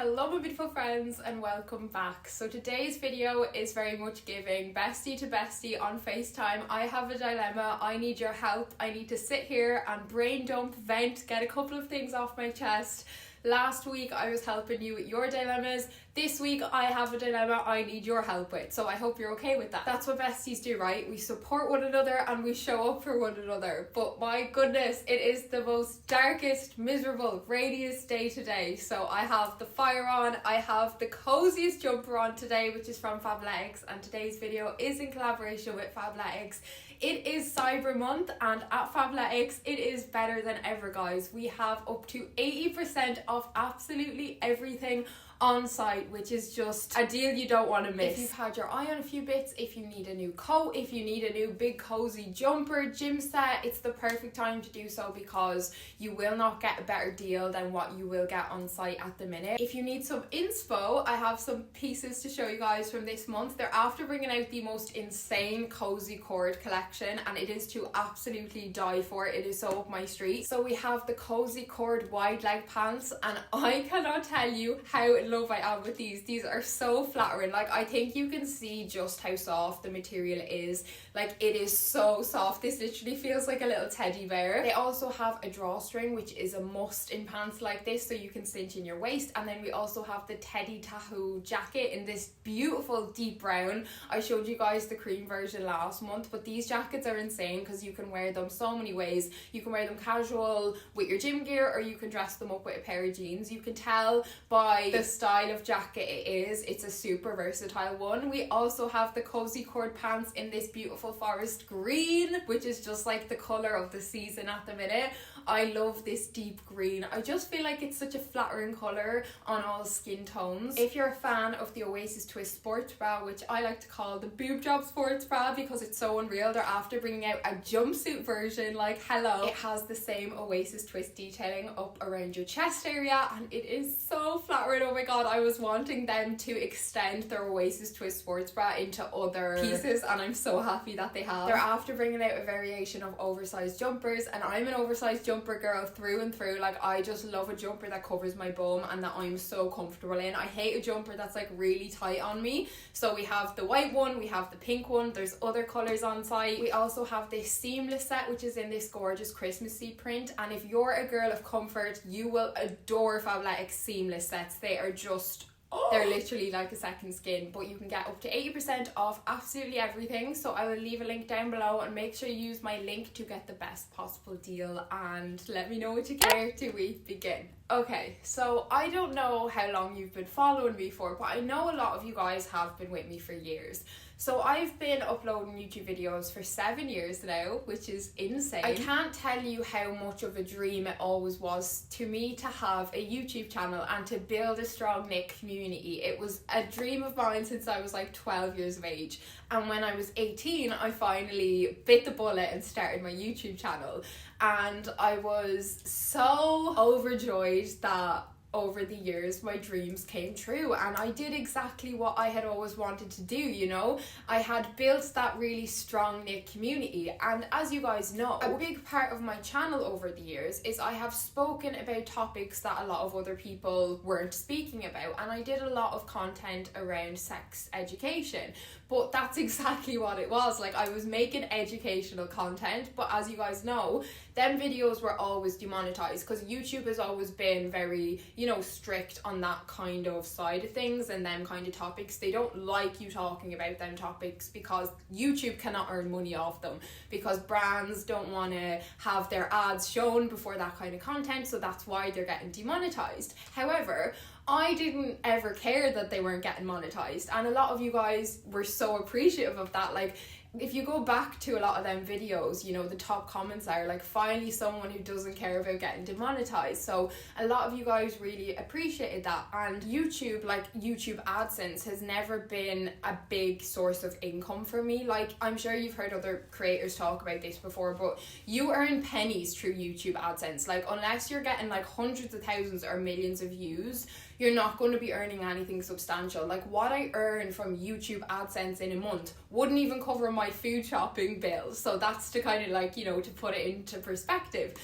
Hello my beautiful friends and welcome back. So today's video is very much giving bestie to bestie on FaceTime. I have a dilemma, I need your help, I need to sit here and brain dump, vent, get a couple of things off my chest. Last week I was helping you with your dilemmas. This week I have a dilemma I need your help with, so I hope you're okay with that. That's what besties do, right? We support one another and we show up for one another. But my goodness, it is the most darkest, miserable, rainiest day today. So I have the fire on, I have the coziest jumper on today, which is from Fabletics, and today's video is in collaboration with Fabletics. It is Cyber Month and at Fabletics it is better than ever, guys. We have up to 80% off absolutely everything on site, which is just a deal you don't want to miss. If you've had your eye on a few bits, if you need a new coat, if you need a new big cozy jumper, gym set, it's the perfect time to do so because you will not get a better deal than what you will get on site at the minute. If you need some inspo, I have some pieces to show you guys from this month. They're after bringing out the most insane cozy cord collection and it is to absolutely die for. It is so up my street. So we have the cozy cord wide leg pants and I cannot tell you how in love I am with these. These are so flattering. Like, I think you can see just how soft the material is. Like, it is so soft. This literally feels like a little teddy bear. They also have a drawstring, which is a must in pants like this, so you can cinch in your waist. And then we also have the Teddy Tahoe jacket in this beautiful deep brown. I showed you guys the cream version last month, but these jackets are insane because you can wear them so many ways. You can wear them casual with your gym gear, or you can dress them up with a pair of jeans. You can tell by the style of jacket it is. It's a super versatile one. We also have the cozy cord pants in this beautiful forest green, which is just like the colour of the season at the minute. I love this deep green. I just feel like it's such a flattering colour on all skin tones. If you're a fan of the Oasis twist sports bra, which I like to call the boob job sports bra because it's so unreal, they're after bringing out a jumpsuit version. Like, hello. It has the same Oasis twist detailing up around your chest area and it is so flattering. Oh my god, I was wanting them to extend their Oasis twist sports bra into other pieces and I'm so happy that they have. They're after bringing out a variation of oversized jumpers and I'm an oversized jumper girl through and through. Like, I just love a jumper that covers my bum and that I'm so comfortable in. I hate a jumper that's like really tight on me. So we have the white one, we have the pink one, there's other colours on site. We also have this seamless set, which is in this gorgeous Christmassy print, and if you're a girl of comfort, you will adore Fabletics seamless sets. They are just they're literally like a second skin, but you can get up to 80% off absolutely everything. So I will leave a link down below and make sure you use my link to get the best possible deal and let me know what you get. Where do we begin? Okay, so I don't know how long you've been following me for, but I know a lot of you guys have been with me for years. So I've been uploading YouTube videos for 7 years now, which is insane. I can't tell you how much of a dream it always was to me to have a YouTube channel and to build a strong knit community. It was a dream of mine since I was like 12 years of age. And when I was 18, I finally bit the bullet and started my YouTube channel. And I was so overjoyed that over the years my dreams came true and I did exactly what I had always wanted to do, you know. I had built that really strong knit community, and as you guys know, a big part of my channel over the years is I have spoken about topics that a lot of other people weren't speaking about, and I did a lot of content around sex education. But that's exactly what it was. Like, I was making educational content, but as you guys know, them videos were always demonetized because YouTube has always been very, you know, strict on that kind of side of things and them kind of topics. They don't like you talking about them topics because YouTube cannot earn money off them, because brands don't want to have their ads shown before that kind of content, so that's why they're getting demonetized. However, I didn't ever care that they weren't getting monetized, and a lot of you guys were so appreciative of that. Like, if you go back to a lot of them videos, you know, the top comments are like, finally someone who doesn't care about getting demonetized. So a lot of you guys really appreciated that. And YouTube, like YouTube AdSense, has never been a big source of income for me. Like, I'm sure you've heard other creators talk about this before, but you earn pennies through YouTube AdSense. Like, unless you're getting like hundreds of thousands or millions of views, you're not going to be earning anything substantial. Like, what I earn from YouTube AdSense in a month wouldn't even cover my food shopping bills. So that's to kind of like, you know, to put it into perspective.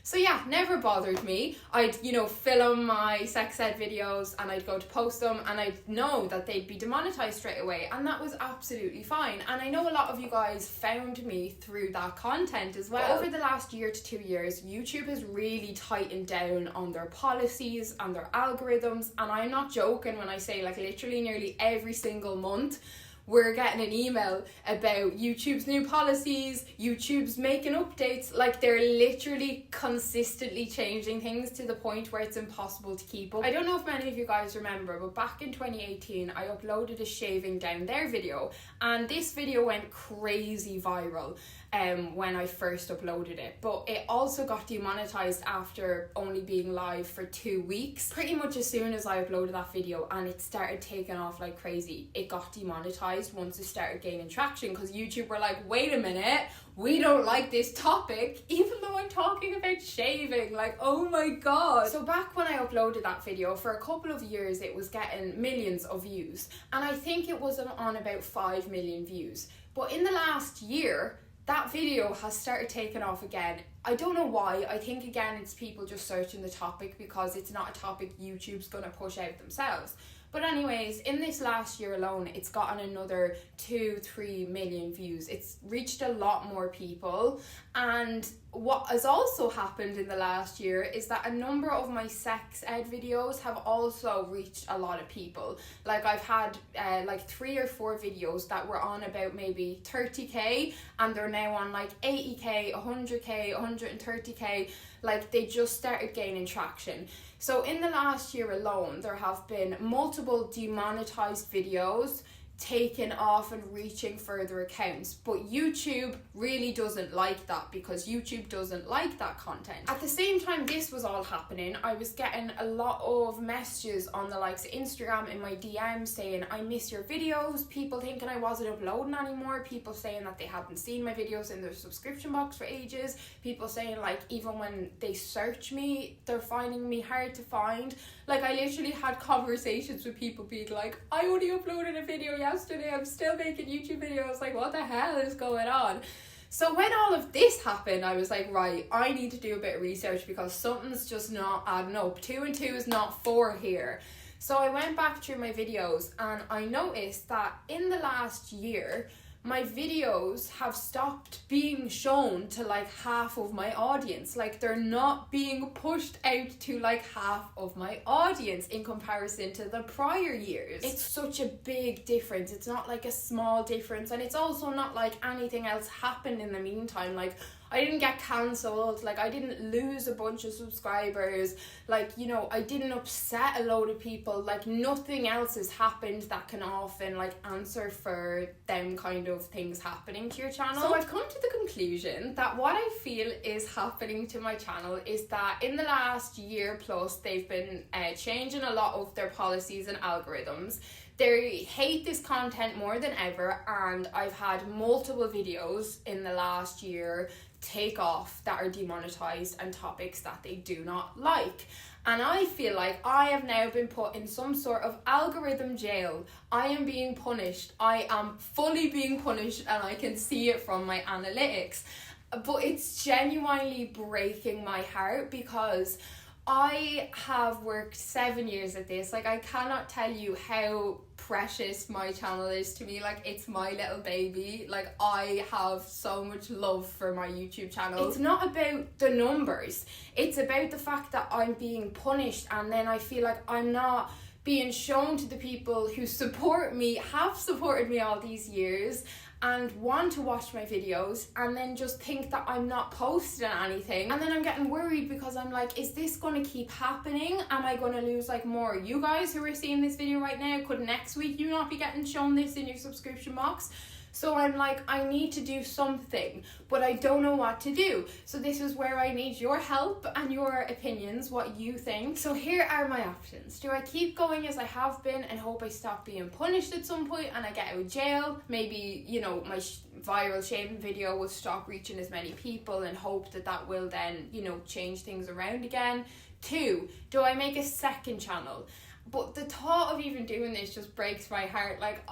So yeah, never bothered me. I'd, you know, film my sex ed videos and I'd go to post them and I'd know that they'd be demonetized straight away, and that was absolutely fine. And I know a lot of you guys found me through that content as well. But over the last year to 2 years, YouTube has really tightened down on their policies and their algorithms, and I'm not joking when I say like literally nearly every single month we're getting an email about YouTube's new policies, YouTube's making updates. Like, they're literally consistently changing things to the point where it's impossible to keep up. I don't know if many of you guys remember, but back in 2018, I uploaded a shaving down there video, and this video went crazy viral when I first uploaded it, but it also got demonetized after only being live for 2 weeks. Pretty much as soon as I uploaded that video and it started taking off like crazy, it got demonetized once it started gaining traction, because YouTube were like, wait a minute, we don't like this topic, even though I'm talking about shaving. Like, oh my god. So back when I uploaded that video, for a couple of years it was getting millions of views, and I think it was on about 5 million views. But in the last year, that video has started taking off again. I don't know why. I think again it's people just searching the topic because it's not a topic YouTube's gonna push out themselves. But anyways, in this last year alone, it's gotten another 2-3 million views. It's reached a lot more people. And what has also happened in the last year is that a number of my sex ed videos have also reached a lot of people. Like, I've had like 3 or 4 videos that were on about maybe 30k, and they're now on like 80k, 100k, 130k. Like, they just started gaining traction. So in the last year alone, there have been multiple demonetized videos taken off and reaching further accounts, but YouTube really doesn't like that, because YouTube doesn't like that content. At the same time this was all happening, I was getting a lot of messages on the likes of Instagram in my DMs saying, I miss your videos, people thinking I wasn't uploading anymore, people saying that they hadn't seen my videos in their subscription box for ages, people saying like even when they search me, they're finding me hard to find. Like, I literally had conversations with people being like, I only uploaded a video yesterday, I'm still making YouTube videos, like what the hell is going on? So when all of this happened, I was like, right, I need to do a bit of research because something's just not adding up. 2 and 2 is not 4 here. So I went back through my videos and I noticed that in the last year, my videos have stopped being shown to like half of my audience. Like, they're not being pushed out to like half of my audience in comparison to the prior years. It's such a big difference. It's not like a small difference, and it's also not like anything else happened in the meantime. Like, I didn't get cancelled, like I didn't lose a bunch of subscribers, like, you know, I didn't upset a load of people, like nothing else has happened that can often like answer for them kind of things happening to your channel. So I've come to the conclusion that what I feel is happening to my channel is that in the last year plus, they've been changing a lot of their policies and algorithms. They hate this content more than ever, and I've had multiple videos in the last year take off that are demonetized and topics that they do not like. And I feel like I have now been put in some sort of algorithm jail. I am being punished. I am fully being punished, and I can see it from my analytics. But it's genuinely breaking my heart because I have worked 7 years at this. Like, I cannot tell you how precious my channel is to me. Like, it's my little baby. Like, I have so much love for my YouTube channel. It's not about the numbers. It's about the fact that I'm being punished, and then I feel like I'm not being shown to the people who support me, have supported me all these years, and want to watch my videos, and then just think that I'm not posting anything. And then I'm getting worried because I'm like, is this going to keep happening? Am I going to lose like more you guys who are seeing this video right now? Could next week you not be getting shown this in your subscription box? So I'm like, I need to do something, but I don't know what to do. So this is where I need your help and your opinions, what you think. So here are my options. Do I keep going as I have been and hope I stop being punished at some point and I get out of jail? Maybe, you know, my viral shaving video will stop reaching as many people and hope that that will then, you know, change things around again. 2, do I make a second channel? But the thought of even doing this just breaks my heart. Like,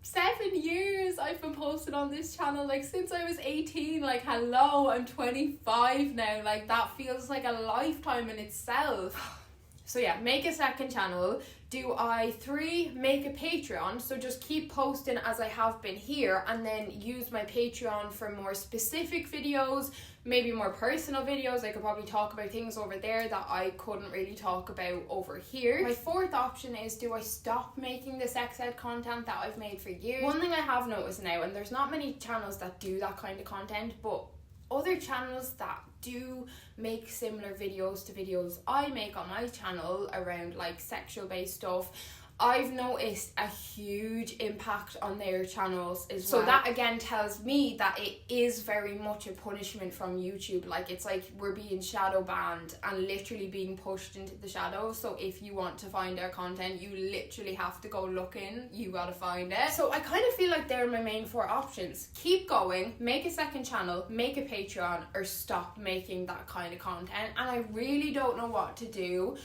7 years I've been posting on this channel, like since I was 18. Like, hello, I'm 25 now. Like, that feels like a lifetime in itself. So yeah, make a second channel. 3, make a Patreon, so just keep posting as I have been here, and then use my Patreon for more specific videos, maybe more personal videos. I could probably talk about things over there that I couldn't really talk about over here. My 4th option is, do I stop making the sex ed content that I've made for years? One thing I have noticed now, and there's not many channels that do that kind of content, but other channels that do make similar videos to videos I make on my channel around like sexual based stuff, I've noticed a huge impact on their channels as well. So that again tells me that it is very much a punishment from YouTube. Like, it's like we're being shadow banned and literally being pushed into the shadows. So if you want to find our content, you literally have to go looking. You gotta find it. So I kind of feel like they're my main 4 options. Keep going, make a second channel, make a Patreon, or stop making that kind of content. And I really don't know what to do.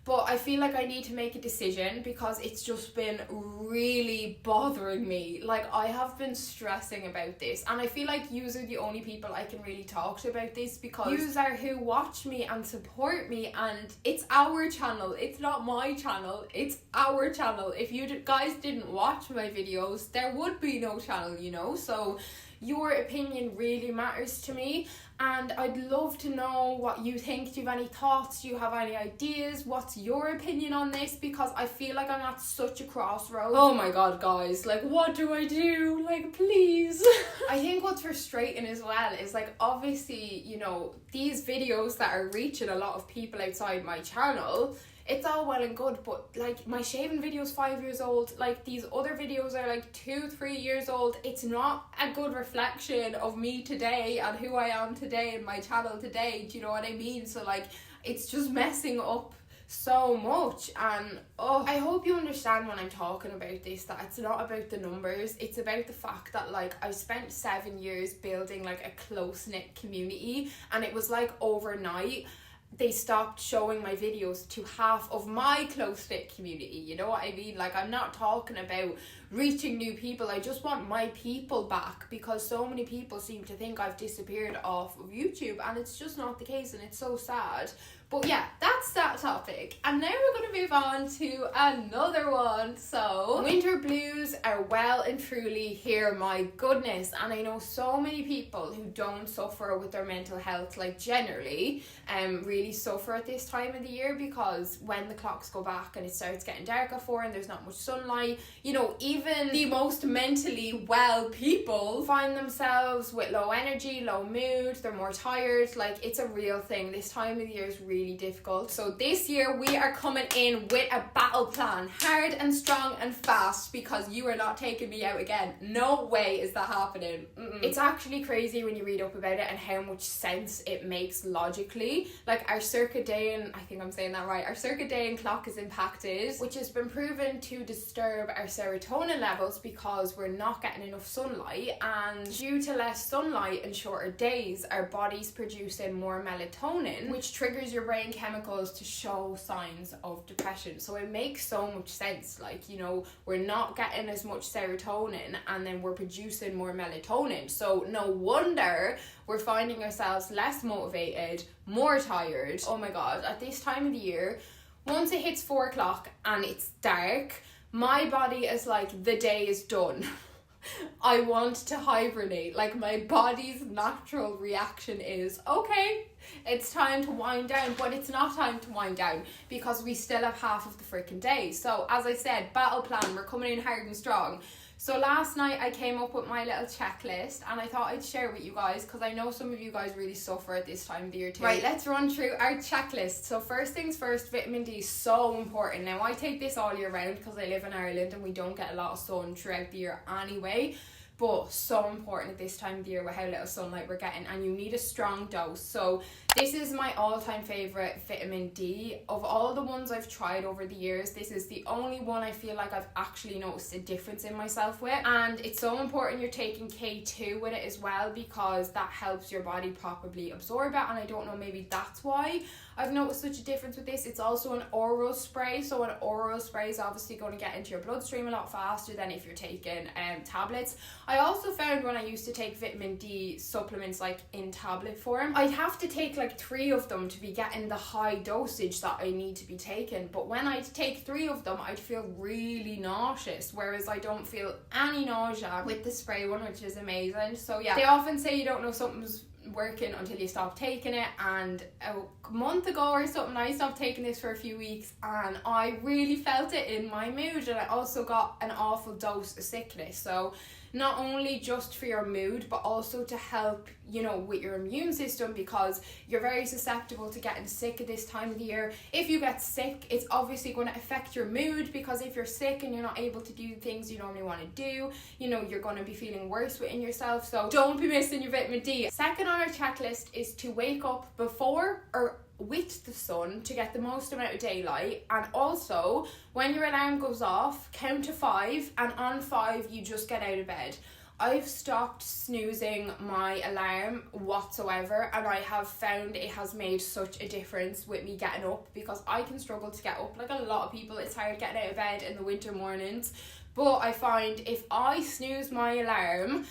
But I feel like I need to make a decision because it's just been really bothering me. Like, I have been stressing about this, and I feel like yous are the only people I can really talk to about this, because yous are who watch me and support me, and it's our channel. It's not my channel, it's our channel. If you guys didn't watch my videos, there would be no channel, you know? So your opinion really matters to me, and I'd love to know what you think. Do you have any thoughts? Do you have any ideas? What's your opinion on this? Because I feel like I'm at such a crossroads. Oh my god, guys, like, what do I do? Like, please. I think what's frustrating as well is, like, obviously, you know, these videos that are reaching a lot of people outside my channel, it's all well and good, but like, my shaving video is 5 years old. Like, these other videos are like 2-3 years old. It's not a good reflection of me today and who I am today and my channel today. Do you know what I mean? So like, it's just messing up so much. And I hope you understand when I'm talking about this, that it's not about the numbers. It's about the fact that, like, I've spent 7 years building like a close-knit community, and it was like overnight they stopped showing my videos to half of my close-knit community. You know what I mean? Like, I'm not talking about reaching new people. I just want my people back, because so many people seem to think I've disappeared off of YouTube, and it's just not the case, and it's so sad. But yeah, that's that topic. And now we're going to move on to another one. So, winter blues are well and truly here, my goodness. And I know so many people who don't suffer with their mental health, like, generally, really suffer at this time of the year, because when the clocks go back and it starts getting dark at 4 and there's not much sunlight, you know, even the most mentally well people find themselves with low energy, low mood, they're more tired. Like, it's a real thing. This time of the year is really difficult. So this year we are coming in with a battle plan, hard and strong and fast, because you are not taking me out again. No way is that happening. It's actually crazy when you read up about it and how much sense it makes logically. Like, our circadian, I think I'm saying that right, our circadian clock is impacted, which has been proven to disturb our serotonin levels because we're not getting enough sunlight, and due to less sunlight and shorter days, our body's producing more melatonin, which triggers your brain chemicals to show signs of depression. So it makes so much sense. Like, you know, we're not getting as much serotonin, and then we're producing more melatonin. So no wonder we're finding ourselves less motivated, more tired. Oh my god, at this time of the year, once it hits 4 o'clock and it's dark, my body is like, the day is done. I want to hibernate. Like, my body's natural reaction is, okay, it's time to wind down. But it's not time to wind down, because we still have half of the freaking day. So as I said, battle plan, we're coming in hard and strong. So last night I came up with my little checklist, and I thought I'd share it with you guys, because I know some of you guys really suffer at this time of the year too. Right, let's run through our checklist. So first things first, vitamin D is so important. Now, I take this all year round because I live in Ireland and we don't get a lot of sun throughout the year anyway. But so important at this time of the year with how little sunlight we're getting, and you need a strong dose. So this is my all-time favourite vitamin D. Of all the ones I've tried over the years, this is the only one I feel like I've actually noticed a difference in myself with. And it's so important you're taking K2 with it as well, because that helps your body properly absorb it. And I don't know, maybe that's why I've noticed such a difference with this. It's also an oral spray, so an oral spray is obviously going to get into your bloodstream a lot faster than if you're taking tablets. I also found when I used to take vitamin D supplements like in tablet form, I'd have to take like 3 of them to be getting the high dosage that I need to be taking. But when I'd take 3 of them, I'd feel really nauseous, whereas I don't feel any nausea with the spray one, which is amazing. So yeah, they often say you don't know something's working until you stop taking it, and a month ago or something I stopped taking this for a few weeks and I really felt it in my mood, and I also got an awful dose of sickness. So not only just for your mood, but also to help, you know, with your immune system, because you're very susceptible to getting sick at this time of the year. If you get sick, it's obviously going to affect your mood, because if you're sick and you're not able to do things you normally want to do, you know, you're going to be feeling worse within yourself. So don't be missing your vitamin D. Second on our checklist is to wake up before or with the sun to get the most amount of daylight, and also when your alarm goes off, count to 5, and on 5 you just get out of bed. I've stopped snoozing my alarm whatsoever, and I have found it has made such a difference with me getting up, because I can struggle to get up. Like a lot of people, it's hard getting out of bed in the winter mornings, but I find if I snooze my alarm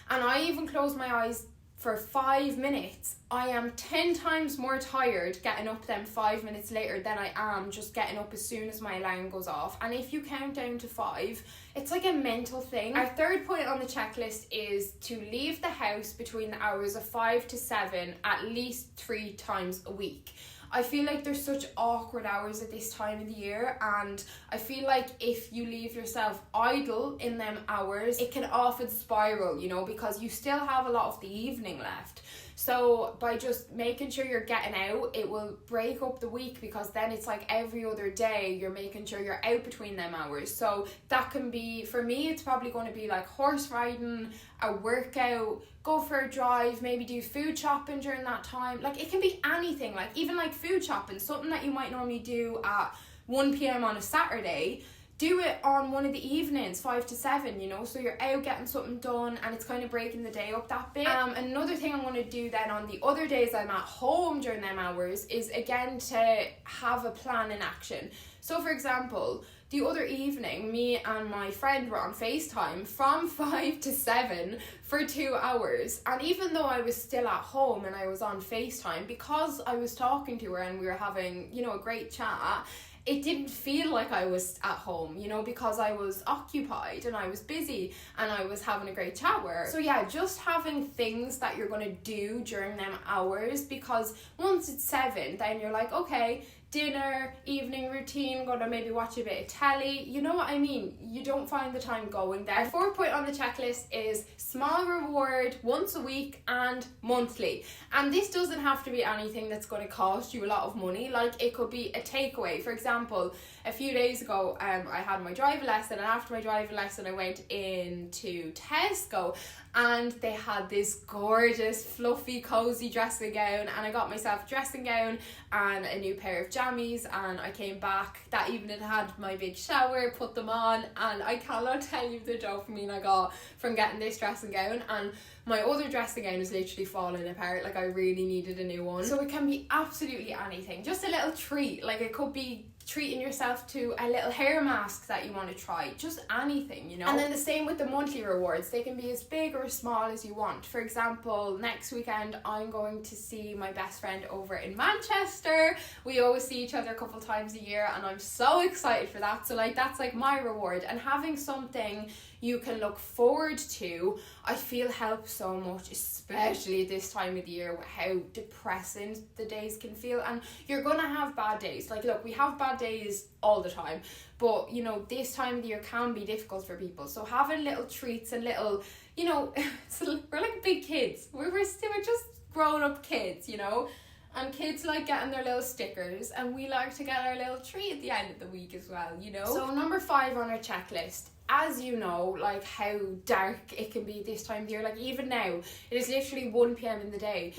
and I even close my eyes for 5 minutes, I am 10 times more tired getting up than 5 minutes later than I am just getting up as soon as my alarm goes off. And if you count down to 5, it's like a mental thing. Our third point on the checklist is to leave the house between the hours of 5 to 7 at least 3 times a week. I feel like there's such awkward hours at this time of the year, and I feel like if you leave yourself idle in them hours, it can often spiral, you know, because you still have a lot of the evening left. So by just making sure you're getting out, it will break up the week, because then it's like every other day you're making sure you're out between them hours. So that can be, for me, it's probably going to be like horse riding, a workout, go for a drive, maybe do food shopping during that time. Like it can be anything, like even like food shopping, something that you might normally do at 1 p.m. on a Saturday. Do it on one of the evenings, 5 to 7, you know, so you're out getting something done and it's kind of breaking the day up that bit. Another thing I'm going to do then on the other days I'm at home during them hours is again to have a plan in action. So for example, the other evening, me and my friend were on FaceTime from 5 to 7 for 2 hours. And even though I was still at home and I was on FaceTime, because I was talking to her and we were having, you know, a great chat, it didn't feel like I was at home, you know, because I was occupied and I was busy and I was having a great chat with her. So yeah, just having things that you're going to do during them hours, because once it's 7, then you're like, okay, dinner, evening routine, gonna maybe watch a bit of telly, you know what I mean? You don't find the time going there. Our fourth point on the checklist is small reward once a week and monthly. And this doesn't have to be anything that's going to cost you a lot of money. Like it could be a takeaway. For example, a few days ago, I had my driving lesson, and after my driving lesson, I went into Tesco, and they had this gorgeous, fluffy, cozy dressing gown, and I got myself a dressing gown and a new pair of jammies, and I came back that evening, had my big shower, put them on, and I cannot tell you the dopamine I got from getting this dressing gown. And my other dressing gown is literally falling apart, like I really needed a new one. So it can be absolutely anything, just a little treat. Like it could be treating yourself to a little hair mask that you want to try, just anything, you know. And then the same with the monthly rewards, they can be as big or as small as you want. For example, next weekend I'm going to see my best friend over in Manchester. We always see each other a couple times a year, and I'm so excited for that. So like that's like my reward, and having something you can look forward to, I feel helps so much, especially this time of the year with how depressing the days can feel. And you're gonna have bad days. Like look, we have bad days all the time, but you know, this time of the year can be difficult for people. So having little treats and little, you know, we're like big kids. We're just grown up kids, you know. And kids like getting their little stickers, and we like to get our little treat at the end of the week as well, you know. So number 5 on our checklist, as you know, like how dark it can be this time of year. Like even now, it is literally 1 p.m. in the day.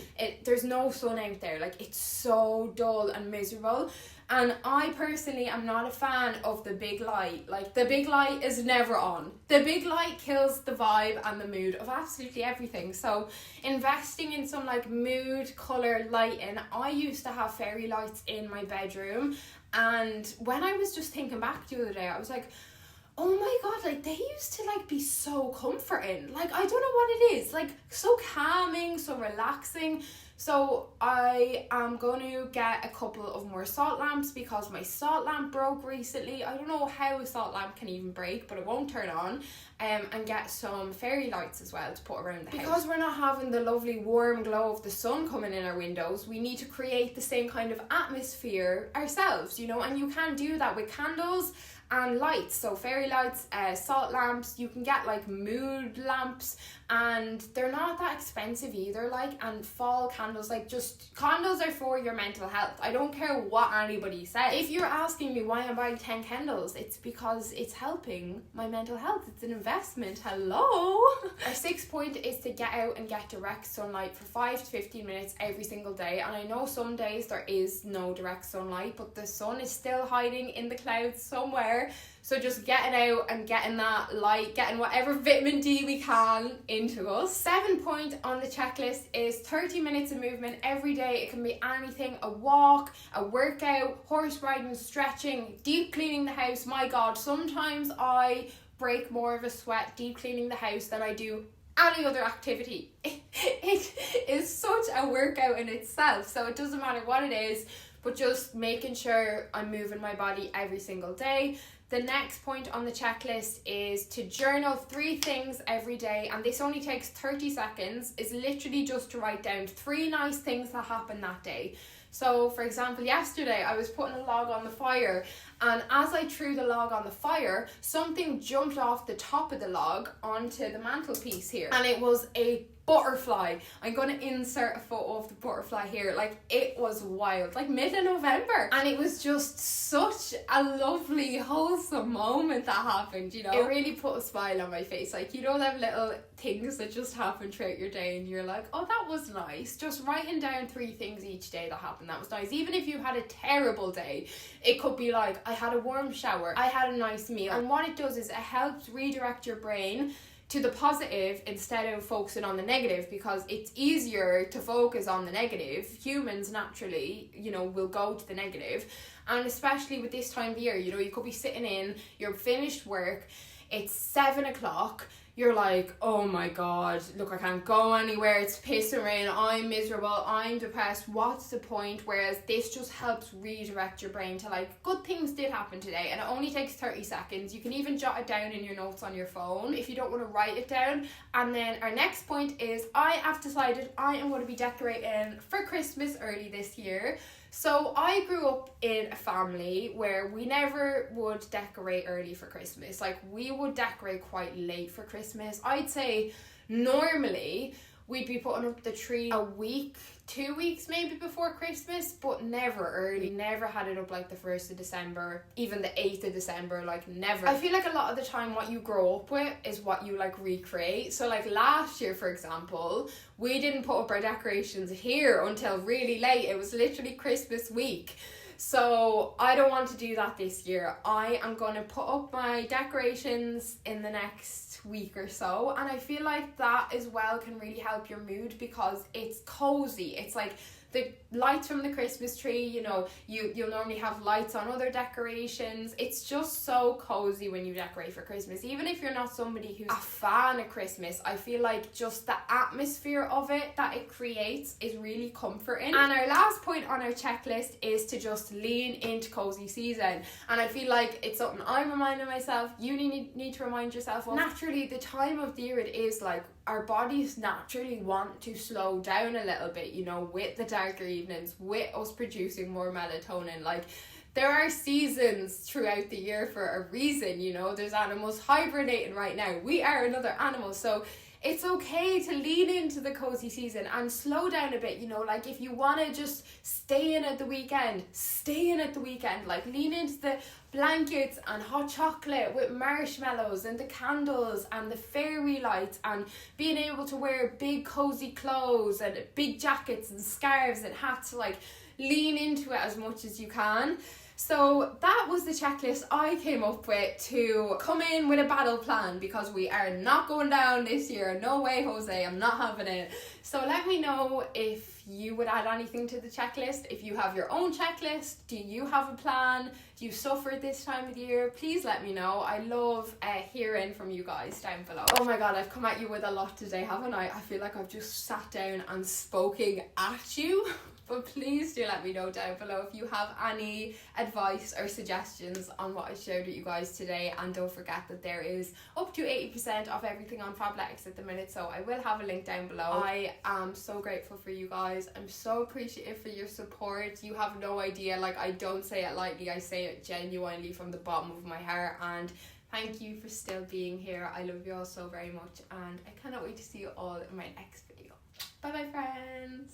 There's no sun out there. Like it's so dull and miserable. And I personally am not a fan of the big light. Like, the big light is never on. The big light kills the vibe and the mood of absolutely everything. So investing in some like mood, colour, lighting. I used to have fairy lights in my bedroom, and when I was just thinking back the other day, I was like, oh my god, like they used to like be so comforting. Like, I don't know what it is, like so calming, so relaxing. So I am going to get a couple of more salt lamps because my salt lamp broke recently. I don't know how a salt lamp can even break, but it won't turn on. And get some fairy lights as well to put around the house. Because we're not having the lovely warm glow of the sun coming in our windows, we need to create the same kind of atmosphere ourselves, you know, and you can do that with candles and lights. So fairy lights, salt lamps, you can get like mood lamps, and they're not that expensive either, like, and fall candles, like, just candles are for your mental health. I don't care what anybody says. If you're asking me why I'm buying 10 candles, it's because it's helping my mental health. It's an investment. Hello. Our 6th point is to get out and get direct sunlight for 5 to 15 minutes every single day. And I know some days there is no direct sunlight, but the sun is still hiding in the clouds somewhere. So just getting out and getting that light, getting whatever vitamin D we can into us. 7th point on the checklist is 30 minutes of movement every day. It can be anything: a walk, a workout, horse riding, stretching, deep cleaning the house. My god, sometimes I break more of a sweat deep cleaning the house than I do any other activity. It is such a workout in itself, so it doesn't matter what it is, but just making sure I'm moving my body every single day. The next point on the checklist is to journal 3 things every day, and this only takes 30 seconds. It's literally just to write down 3 nice things that happened that day. So, for example, yesterday I was putting a log on the fire, and as I threw the log on the fire, something jumped off the top of the log onto the mantelpiece here, and it was a butterfly. I'm going to insert a photo of the butterfly here. Like, it was wild, like mid of November, and it was just such a lovely, wholesome moment that happened, you know. It really put a smile on my face. Like, you know, them little things that just happen throughout your day and you're like, oh, that was nice. Just writing down 3 things each day that happened, that was nice. Even if you had a terrible day, it could be like, I had a warm shower, I had a nice meal. And what it does is it helps redirect your brain to the positive instead of focusing on the negative, because it's easier to focus on the negative. Humans naturally, you know, will go to the negative. And especially with this time of year, you know, you could be sitting in, you're finished work, it's 7 o'clock, you're like, oh my god, look, I can't go anywhere, it's pissing rain, I'm miserable, I'm depressed, what's the point? Whereas this just helps redirect your brain to like, good things did happen today, and it only takes 30 seconds. You can even jot it down in your notes on your phone if you don't want to write it down. And then our next point is, I have decided I am going to be decorating for Christmas early this year. So I grew up in a family where we never would decorate early for Christmas. Like, we would decorate quite late for Christmas. I'd say normally we'd be putting up the tree a week, 2 weeks maybe before Christmas, but never early. Never had it up like the 1st of December, even the 8th of December, like never. I feel like a lot of the time what you grow up with is what you like recreate. So like last year, for example, we didn't put up our decorations here until really late. It was literally Christmas week. So I don't want to do that this year. I am going to put up my decorations in the next week or so, and I feel like that as well can really help your mood because it's cozy. It's like the lights from the Christmas tree, you know, you'll normally have lights on other decorations. It's just so cozy when you decorate for Christmas. Even if you're not somebody who's a fan of Christmas, I feel like just the atmosphere of it that it creates is really comforting. And our last point on our checklist is to just lean into cozy season. And I feel like it's something I'm reminding myself, you need to remind yourself of. Naturally, the time of the year it is, like, our bodies naturally want to slow down a little bit, you know, with the darker evenings, with us producing more melatonin. Like, there are seasons throughout the year for a reason, you know. There's animals hibernating right now. We are another animal, so it's okay to lean into the cozy season and slow down a bit, you know. Like, if you want to just stay in at the weekend, stay in at the weekend. Like, lean into the blankets and hot chocolate with marshmallows and the candles and the fairy lights and being able to wear big cozy clothes and big jackets and scarves and hats. Like, lean into it as much as you can. So that was the checklist I came up with to come in with a battle plan, because we are not going down this year. No way, Jose, I'm not having it. So let me know if you would add anything to the checklist. If you have your own checklist, do you have a plan? Do you suffer this time of the year? Please let me know. I love hearing from you guys down below. Oh my god, I've come at you with a lot today, haven't I? I feel like I've just sat down and spoken at you. But please do let me know down below if you have any advice or suggestions on what I shared with you guys today. And don't forget that there is up to 80% of everything on Fabletics at the minute, so I will have a link down below. I am so grateful for you guys. I'm so appreciative for your support. You have no idea, like, I don't say it lightly, I say it genuinely from the bottom of my heart. And thank you for still being here. I love you all so very much, and I cannot wait to see you all in my next video. Bye bye, friends.